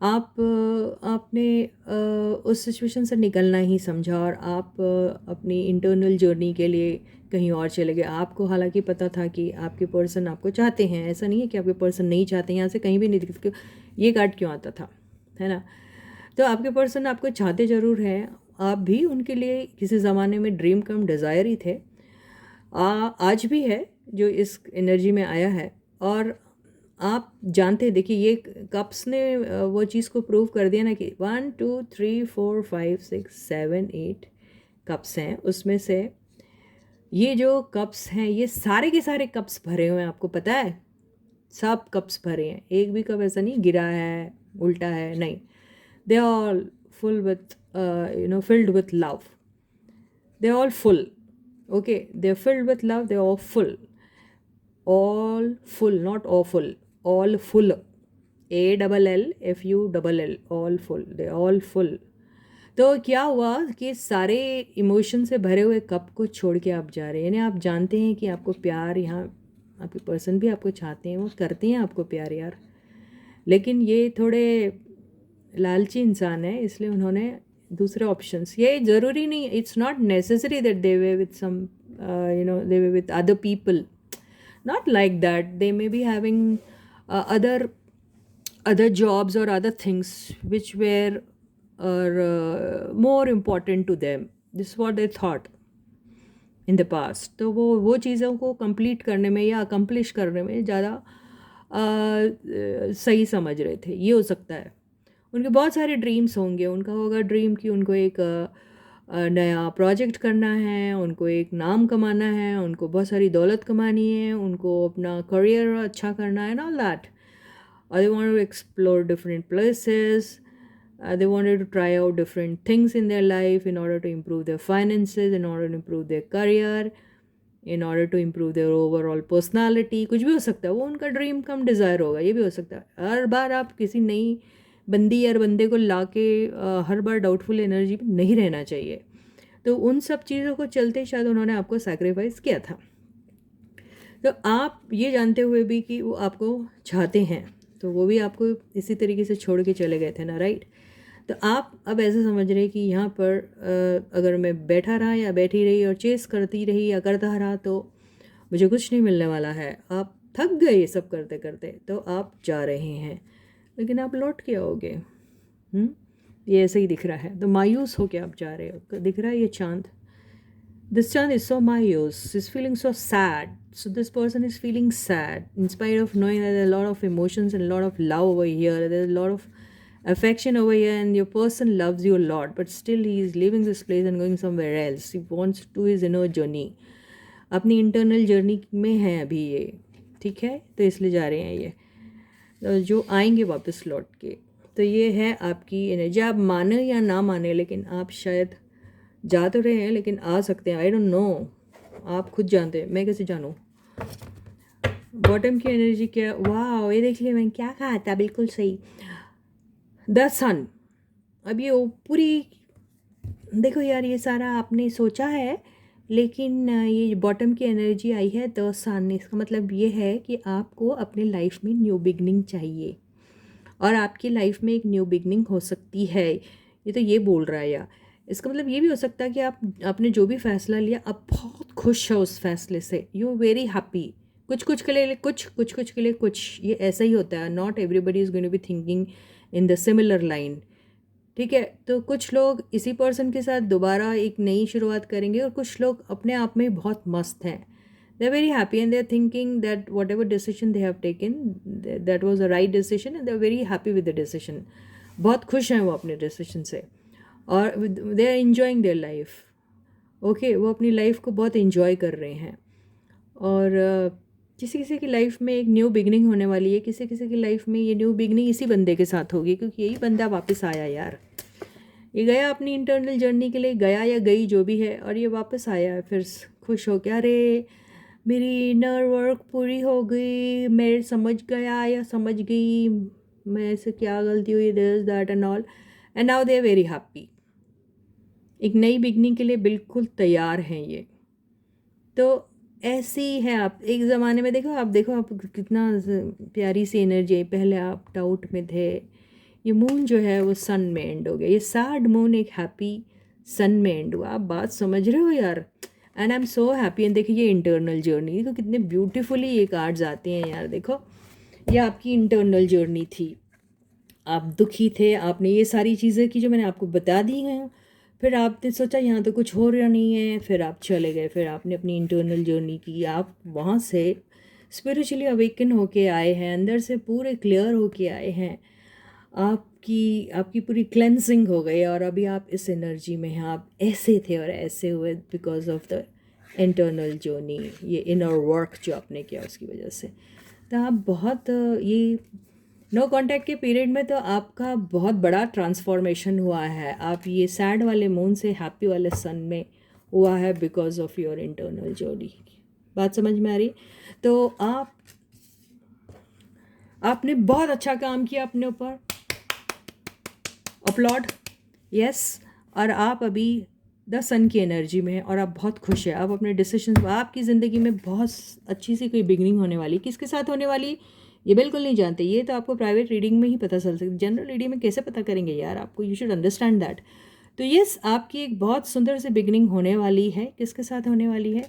Speaker 1: आपने उस सिचुएशन से निकलना ही समझा, और आप अपनी इंटरनल जर्नी के लिए कहीं और चले गए। आपको हालांकि पता था कि आपके पर्सन आपको चाहते हैं, ऐसा नहीं है कि आपके पर्सन नहीं चाहते। यहाँ से कहीं भी नहीं दिखते ये कार्ड क्यों आता था, है ना। तो आपके पर्सन आपको चाहते ज़रूर हैं, आप भी उनके लिए किसी ज़माने में ड्रीम कम डिज़ायर ही थे, आज भी है जो इस एनर्जी में आया है। और आप जानते, देखिए ये कप्स ने वो चीज़ को प्रूव कर दिया ना कि 1 2 3 4 5 6 7 8 कप्स हैं, उसमें से ये जो कप्स हैं ये सारे के सारे कप्स भरे हुए हैं, आपको पता है, सब कप्स भरे हैं, एक भी कप ऐसा नहीं गिरा है, उल्टा है, नहीं। They are all full with filled with love, they are all full. Okay, they're filled with love, they're all full, not awful, all full. ALLFULL, all full, they're all full. तो क्या हुआ कि सारे इमोशन से भरे हुए cup को छोड़ के आप जा रहे हैं, यानी आप जानते हैं कि आपको प्यार, यहाँ आपके पर्सन भी आपको चाहते हैं, वो करते हैं आपको प्यार यार, लेकिन ये थोड़े लालची इंसान है, इसलिए उन्होंने दूसरे ऑप्शंस, ये ज़रूरी नहीं, it's not necessary that they way with some they way with other people, not like that, they may be having other jobs or other things which were more important to them. This is what they thought in the past. तो वो चीज़ों को complete करने में या accomplish करने में ज़्यादा सही समझ रहे थे, ये हो सकता है। उनके बहुत सारे ड्रीम्स होंगे, उनका होगा ड्रीम कि उनको एक नया प्रोजेक्ट करना है, उनको एक नाम कमाना है, उनको बहुत सारी दौलत कमानी है, उनको अपना करियर अच्छा करना है, ऑल दैट, और they want to explore different places, they wanted to try out different things in their life in order to improve their finances, in order to improve their career, in order to improve their overall personality. कुछ भी हो सकता है, वो उनका dream come desire होगा, ये भी हो सकता है। हर बार आप किसी नई बंदी या बंदे को ला के हर बार डाउटफुल एनर्जी में नहीं रहना चाहिए। तो उन सब चीज़ों को चलते शायद उन्होंने आपको सैक्रिफाइस किया था। तो आप ये जानते हुए भी कि वो आपको चाहते हैं, तो वो भी आपको इसी तरीके से छोड़ के चले गए थे ना, राइट। तो आप अब ऐसे समझ रहे कि यहाँ पर अगर मैं बैठा रहा या बैठी रही और चेस करती रही या करता रहा तो मुझे कुछ नहीं मिलने वाला है, आप थक गए ये सब करते करते, तो आप जा रहे हैं, लेकिन आप लौट के आओगे। ये ऐसे ही दिख रहा है, तो मायूस हो के आप जा रहे हो, दिख रहा है ये चांद, this chand is so mayus, is feeling so sad, so this person is feeling sad in spite of knowing that there are a lot of emotions and a lot of love over here, there's a lot of affection over here and your person loves you a lot, but still he is leaving this place and going somewhere else. He wants to do his inner journey, अपनी internal journey में है अभी ये, ठीक है, तो इसलिए जा रहे हैं ये, तो जो आएंगे वापस लौट के। तो ये है आपकी एनर्जी, आप माने या ना माने, लेकिन आप शायद जा तो रहे हैं लेकिन आ सकते हैं, आई डोंट नो, आप खुद जानते हैं, मैं कैसे जानूँ। बॉटम की एनर्जी क्या, वाह ये देख लिया मैंने क्या कहा था, बिल्कुल सही, द सन। अब ये पूरी देखो यार, ये सारा आपने सोचा है, लेकिन ये बॉटम की एनर्जी आई है द सन, इसका मतलब ये है कि आपको अपने लाइफ में न्यू बिगनिंग चाहिए, और आपकी लाइफ में एक न्यू बिगनिंग हो सकती है, ये तो ये बोल रहा है। या इसका मतलब ये भी हो सकता है कि आपने जो भी फैसला लिया आप बहुत खुश हो उस फैसले से, यू वेरी हैप्पी, कुछ के लिए कुछ के लिए कुछ, ये ऐसा ही होता है, not everybody is going to be thinking in the similar line, ठीक है। तो कुछ लोग इसी पर्सन के साथ दोबारा एक नई शुरुआत करेंगे, और कुछ लोग अपने आप में बहुत मस्त हैं, they are very happy and they are thinking that whatever decision they have taken that was the right decision, and they are very happy with the decision, बहुत खुश हैं वो अपने डिसीजन से, और they are enjoying their life, okay, वो अपनी life को बहुत इन्जॉय कर रहे हैं। और किसी किसी की लाइफ में एक न्यू बिगनिंग होने वाली है, किसी किसी की लाइफ में ये न्यू बिगनिंग इसी बंदे के साथ होगी, क्योंकि यही बंदा वापस आया यार, ये गया अपनी इंटरनल जर्नी के लिए, गया या गई जो भी है, और ये वापस आया है फिर खुश हो के, अरे मेरी इनर वर्क पूरी हो गई, मैं समझ गया या समझ गई मैं से क्या गलती हुई, this that and all, and now they are very happy, एक नई बिगनिंग के लिए बिल्कुल तैयार हैं ये। तो ऐसी है आप, एक ज़माने में देखो आप कितना प्यारी सी एनर्जी है, पहले आप डाउट में थे, ये मून जो है वो सन में एंड हो गया, ये सैड मून एक हैप्पी सन में एंड हुआ, आप बात समझ रहे हो यार, and I am so happy. And देखिए ये इंटरनल जर्नी, देखो कितने ब्यूटीफुली ये कार्ड्स आते हैं यार, देखो ये आपकी इंटरनल जर्नी थी, आप दुखी थे, आपने ये सारी चीज़ें की जो मैंने आपको बता दी हैं, फिर आपने सोचा यहाँ तो कुछ हो रहा नहीं है, फिर आप चले गए, फिर आपने अपनी इंटरनल जर्नी की, आप वहाँ से स्पिरिचुअली अवेकन होके आए हैं, अंदर से पूरे क्लियर होके आए हैं, आपकी पूरी क्लेंसिंग हो गई, और अभी आप इस एनर्जी में हैं, आप ऐसे थे और ऐसे हुए because of the internal journey, ये इनर वर्क जो आपने किया उसकी वजह से। तो आप बहुत ये नो कांटेक्ट के पीरियड में तो आपका बहुत बड़ा ट्रांसफॉर्मेशन हुआ है, आप ये सैड वाले मून से हैप्पी वाले सन में हुआ है because of your internal journey. बात समझ में आ रही? तो आपने बहुत अच्छा काम किया अपने ऊपर, अपलॉड। यस। और आप अभी द सन की एनर्जी में हैं और आप बहुत खुश हैं। आप अपने डिसीजन, आपकी ज़िंदगी में बहुत अच्छी सी कोई बिगनिंग होने वाली। किसके साथ होने वाली ये बिल्कुल नहीं जानते, ये तो आपको प्राइवेट रीडिंग में ही पता चल सकती। जनरल रीडिंग में कैसे पता करेंगे यार आपको, यू शुड अंडरस्टैंड दैट। तो यस, आपकी एक बहुत सुंदर सी बिगनिंग होने वाली है। किसके साथ होने वाली है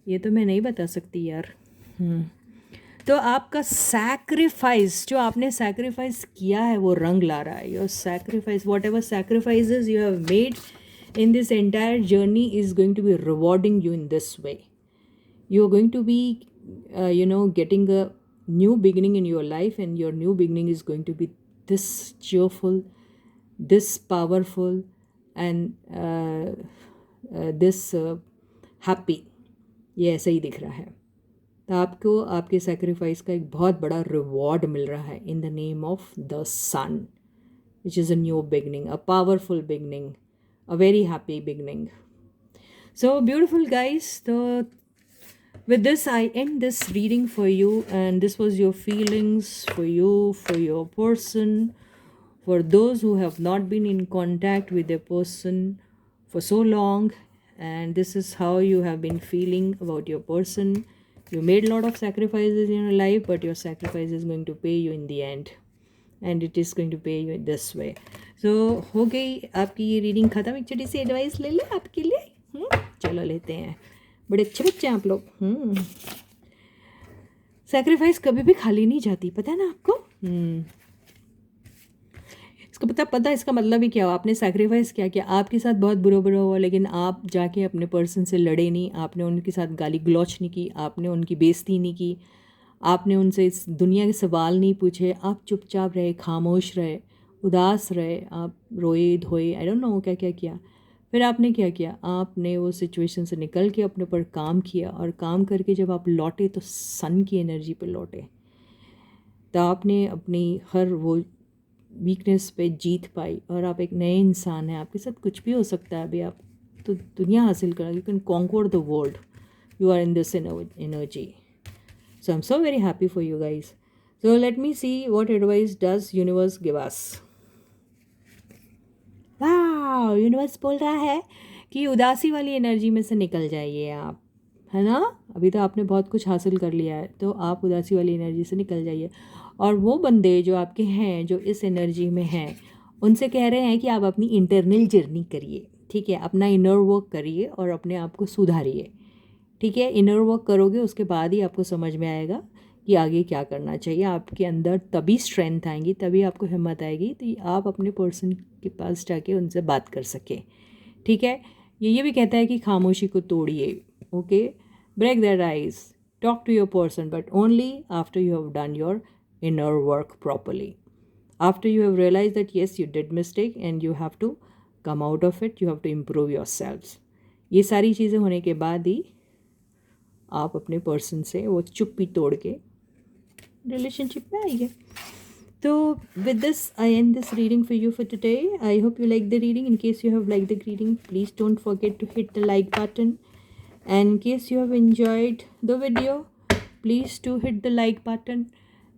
Speaker 1: ये तो मैं नहीं बता सकती यार। तो आपका सैक्रिफाइस, जो आपने सैक्रिफाइस किया है वो रंग ला रहा है। Your sacrifice, what ever sacrifices you have made in this entire journey is going to be rewarding you in this way. You are going to be getting a new beginning in your life, and your new beginning is going to be this cheerful, this powerful, and this happy. ये ऐसा ही दिख रहा है। तो आपको आपके sacrifice का एक बहुत बड़ा रिवॉर्ड मिल रहा है in the name of the sun, which is a new beginning, a powerful beginning, a very happy beginning. So beautiful, guys. So with this I end this reading for you, and this was your feelings for you, for your person, for those who have not been in contact with a person for so long, and this is how you have been feeling about your person. You made a lot of sacrifices in your life, but your sacrifice is going to pay you in the end, and it is going to pay you in this way. So हो गई आपकी ये reading ख़त्म। एक छोटी सी advice ले लें आपके लिए। चलो लेते हैं, बड़े अच्छे बच्चे हैं आप लोग। सेक्रीफाइस कभी भी खाली नहीं जाती, पता है ना आपको। इसका पता इसका मतलब ही क्या हुआ। आपने सेक्रीफाइस किया, आपके साथ बहुत बुरा हुआ, लेकिन आप जाके अपने पर्सन से लड़े नहीं, आपने उनके साथ गाली गलौच नहीं की, आपने उनकी बेइज्जती नहीं की, आपने उनसे इस दुनिया के सवाल नहीं पूछे, आप चुपचाप रहे, खामोश रहे, उदास रहे, आप रोए धोए, आई डोंट नो क्या क्या किया। फिर आपने क्या किया, आपने वो सिचुएशन से निकल के अपने ऊपर काम किया, और काम करके जब आप लौटे तो सन की एनर्जी पे लौटे। तो आपने अपनी हर वो वीकनेस पे जीत पाई, और आप एक नए इंसान हैं। आपके साथ कुछ भी हो सकता है, अभी आप तो दुनिया हासिल कर, you can conquer the world, you are in this energy. So I'm so very happy for you guys. So let me see what advice does universe give us. वाह, यूनिवर्स बोल रहा है कि उदासी वाली एनर्जी में से निकल जाइए आप, है ना। अभी तो आपने बहुत कुछ हासिल कर लिया है, तो आप उदासी वाली एनर्जी से निकल जाइए। और वो बंदे जो आपके हैं, जो इस एनर्जी में हैं, उनसे कह रहे हैं कि आप अपनी इंटरनल जर्नी करिए, ठीक है। अपना इनर वर्क करिए और अपने आप को सुधारिए, ठीक है। इनर वर्क करोगे, उसके बाद ही आपको समझ में आएगा कि आगे क्या करना चाहिए। आपके अंदर तभी स्ट्रेंथ आएंगी, तभी आपको हिम्मत आएगी, तो आप अपने पर्सन के पास जाके उनसे बात कर सकें, ठीक है। ये भी कहता है कि खामोशी को तोड़िए, okay. Break that ice, talk to your person, but only after you have done your inner work properly, after you have realize that yes you did mistake and you have to come out of it, you have to improve yourself. ये सारी चीज़ें होने के बाद ही आप अपने person से वो चुप्पी तोड़ के रिलेशनशिप में आइए। तो with this I end this reading for you for today. I hope you like the reading. In case you have liked the reading, please don't forget to hit the like button, and in case you have enjoyed the video, please do hit the like button,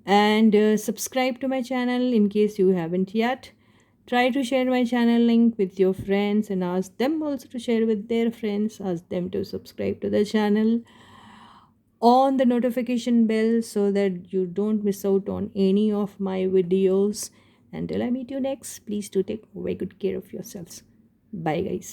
Speaker 1: and subscribe to my channel in case you haven't yet. Try to share my channel link with your friends, and ask them also to share with their friends. Ask them to subscribe to the channel, on the notification bell, so that you don't miss out on any of my videos. Until I meet you next, please do take very good care of yourselves. Bye guys.